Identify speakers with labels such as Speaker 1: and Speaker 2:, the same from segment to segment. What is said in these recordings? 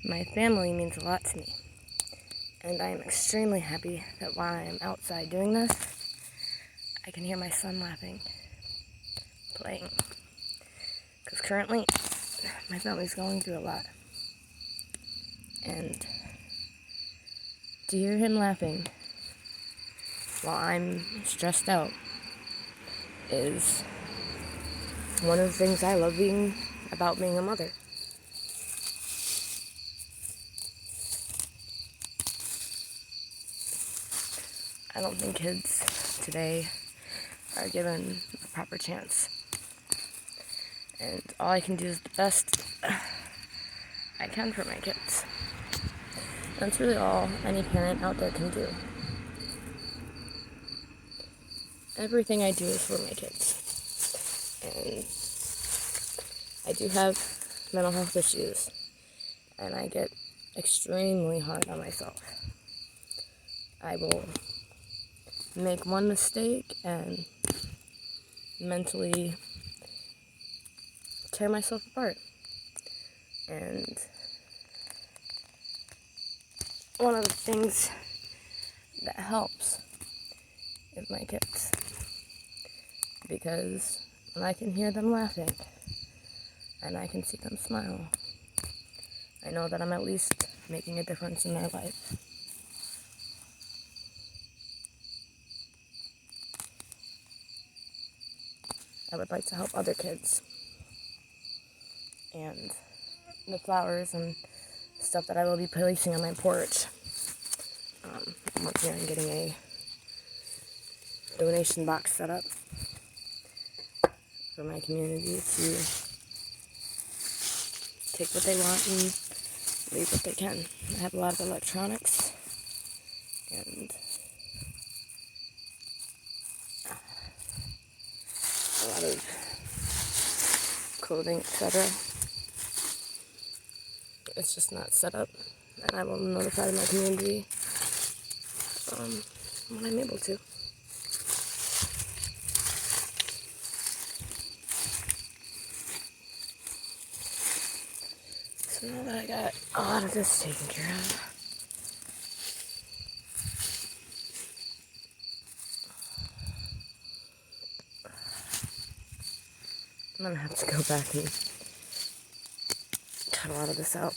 Speaker 1: My family means a lot to me, and I am extremely happy that while I am outside doing this, I can hear my son laughing, playing. Because currently, my family's going through a lot. And to hear him laughing while I'm stressed out is one of the things I love about being a mother. I don't think kids today are given a proper chance. And all I can do is the best I can for my kids. That's really all any parent out there can do. Everything I do is for my kids. And I do have mental health issues, and I get extremely hard on myself. I will make one mistake and mentally tear myself apart. And one of the things that helps is my kids. Because when I can hear them laughing and I can see them smile, I know that I'm at least making a difference in their life. I would like to help other kids. And the flowers and stuff that I will be placing on my porch, I'm working on getting a donation box set up for my community to take what they want and leave what they can. I have a lot of electronics and a lot of clothing, etc. It's just not set up, and I will notify my community when I'm able to. So now that I got a lot of this taken care of, I'm gonna have to go back and cut a lot of this out.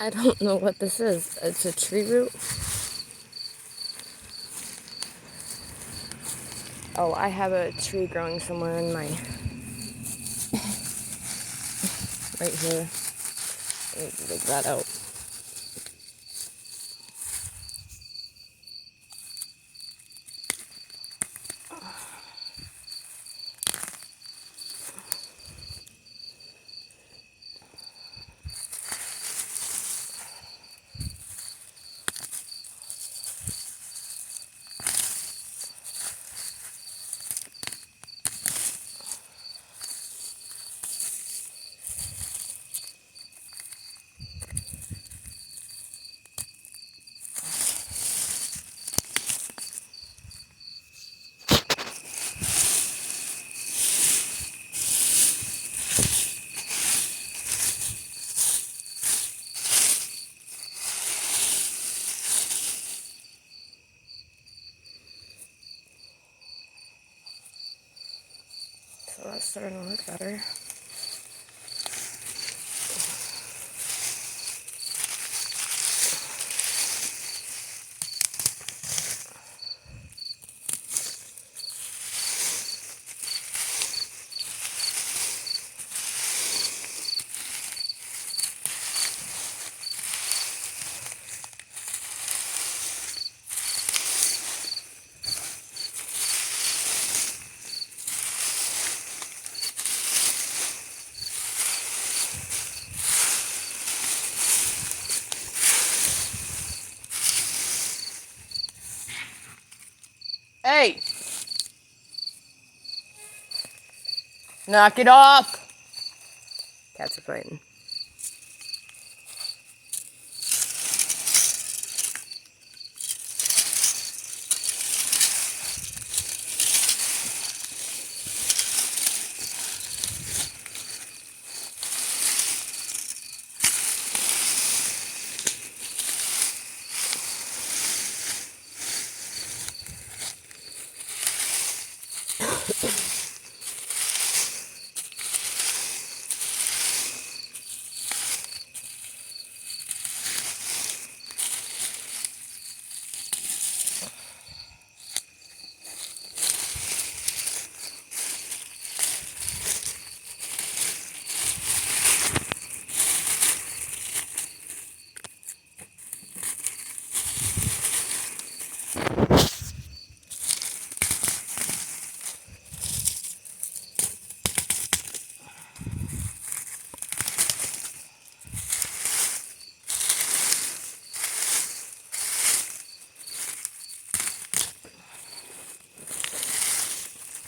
Speaker 1: I don't know what this is. It's a tree root. Oh, I have a tree growing somewhere in my... right here. I need to dig that out. So that's starting to look better. Hey! Knock it off! Cats are fighting.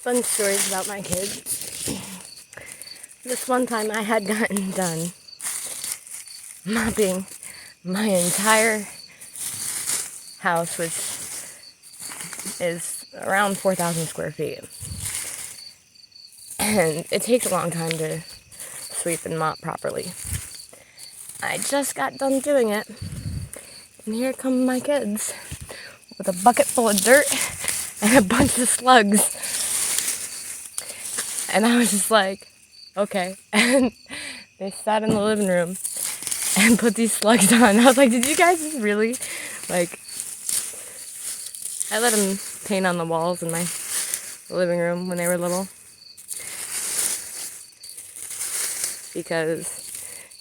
Speaker 1: Fun stories about my kids. This one time I had gotten done mopping my entire house, which is around 4,000 square feet. And it takes a long time to sweep and mop properly. I just got done doing it, and here come my kids with a bucket full of dirt and a bunch of slugs. And I was just like, okay. And they sat in the living room and put these slugs on. I was like, did you guys just really, like, I let them paint on the walls in my living room when they were little. Because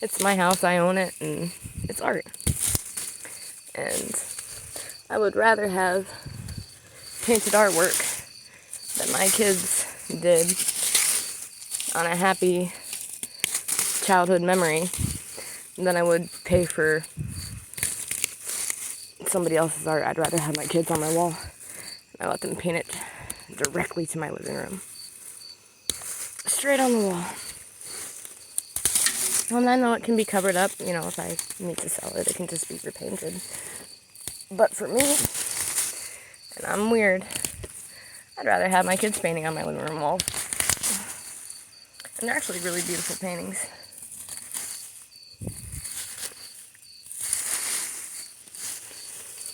Speaker 1: it's my house, I own it, and it's art. And I would rather have painted artwork that my kids did on a happy childhood memory than I would pay for somebody else's art. I'd rather have my kids on my wall and I let them paint it directly to my living room. Straight on the wall. And I know it can be covered up, you know, if I need to sell it, it can just be repainted. But for me, and I'm weird, I'd rather have my kids painting on my living room wall. And they're actually really beautiful paintings.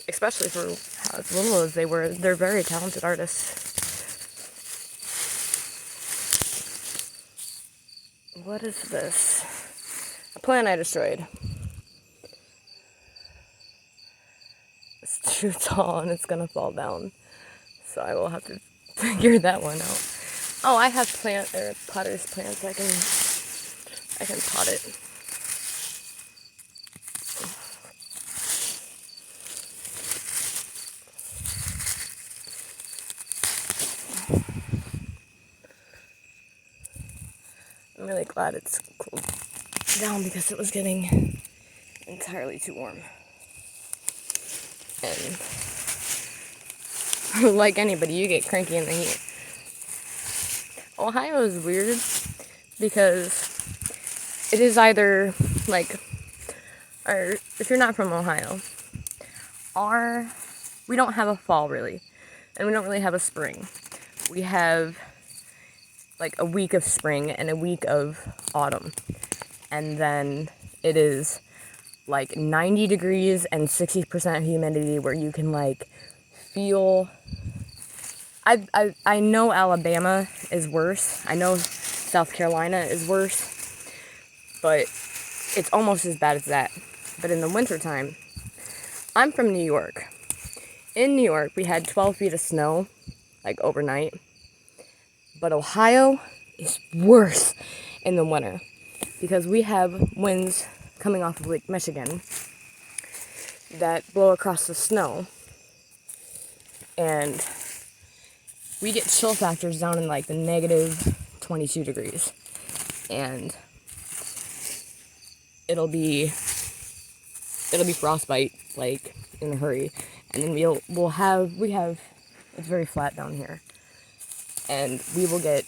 Speaker 1: Especially for as little as they were, they're very talented artists. What is this? A plant I destroyed. It's too tall and it's gonna fall down. So I will have to figure that one out. Oh, I have potter's plants. I can pot it. I'm really glad it's cooled down because it was getting entirely too warm. And like anybody, you get cranky in the heat. Ohio is weird because it is either like, or if you're not from Ohio, we don't have a fall really, and we don't really have a spring. We have like a week of spring and a week of autumn, and then it is like 90 degrees and 60% humidity where you can like feel. I know Alabama is worse. I know South Carolina is worse, but it's almost as bad as that. But in the wintertime, I'm from New York. In New York, we had 12 feet of snow, like overnight. But Ohio is worse in the winter because we have winds coming off of Lake Michigan that blow across the snow. And we get chill factors down in like the negative 22 degrees. And it'll be frostbite like in a hurry. And then we have It's very flat down here. And we will get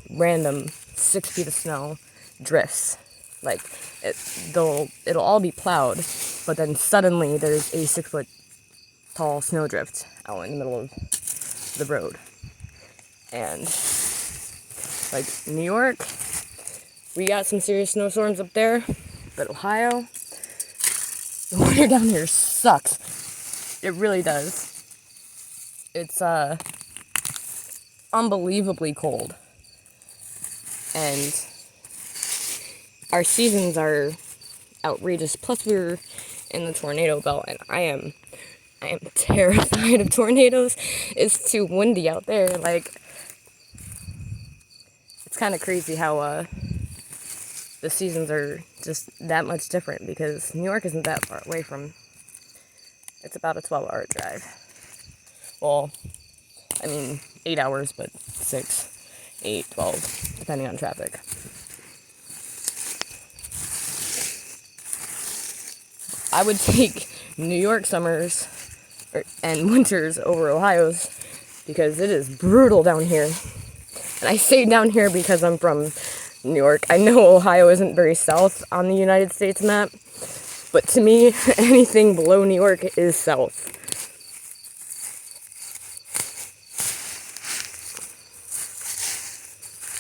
Speaker 1: random 6 feet of snow drifts. Like, it'll all be plowed, but then suddenly there's a 6-foot tall snowdrift out in the middle of the road. And, like, New York, we got some serious snowstorms up there, but Ohio, the winter down here sucks. It really does. It's, unbelievably cold. And our seasons are outrageous. Plus we're in the tornado belt, and I am terrified of tornadoes. It's too windy out there. Like, it's kind of crazy how the seasons are just that much different, because New York isn't that far away from. It's about a 12-hour drive. Well, I mean 8 hours, but 6, 8, 12, depending on traffic. I would take New York summers and winters over Ohio's, because it is brutal down here. And I say down here because I'm from New York. I know Ohio isn't very south on the United States map, but to me, anything below New York is south.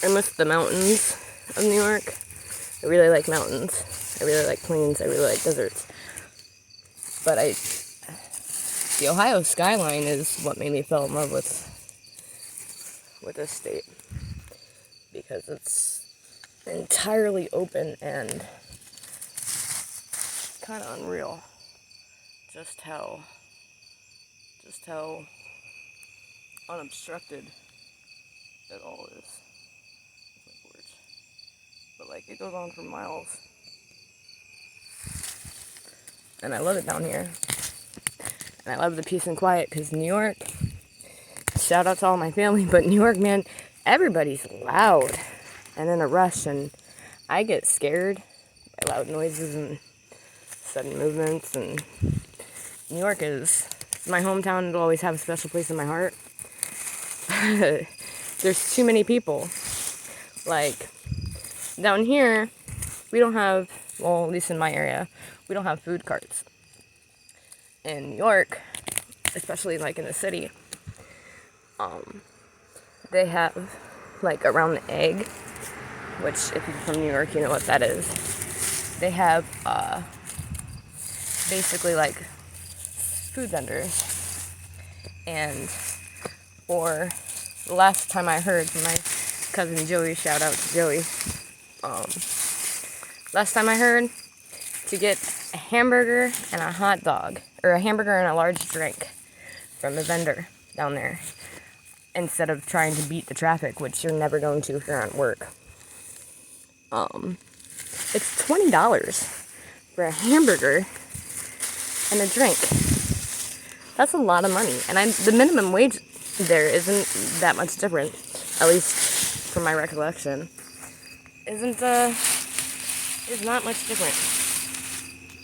Speaker 1: I miss the mountains of New York. I really like mountains. I really like plains. I really like deserts. But the Ohio skyline is what made me fall in love with this state, because it's entirely open and kind of unreal just how unobstructed it all is. But like, it goes on for miles. And I love it down here. And I love the peace and quiet, because New York, shout out to all my family, but New York, man, everybody's loud and in a rush, and I get scared by loud noises and sudden movements. And New York is my hometown. It'll always have a special place in my heart. There's too many people. Like, down here, we don't have, well, at least in my area, we don't have food carts. In New York, especially like in the city, they have, like, around the egg, which if you're from New York, you know what that is. They have basically like food vendors. And or the last time I heard from my cousin Joey, shout out to Joey, last time I heard, to get a hamburger and a hot dog, or a hamburger and a large drink from a vendor down there, instead of trying to beat the traffic, which you're never going to if you're at work. It's $20 for a hamburger and a drink. That's a lot of money. And the minimum wage there isn't that much different, at least from my recollection. Is not much different.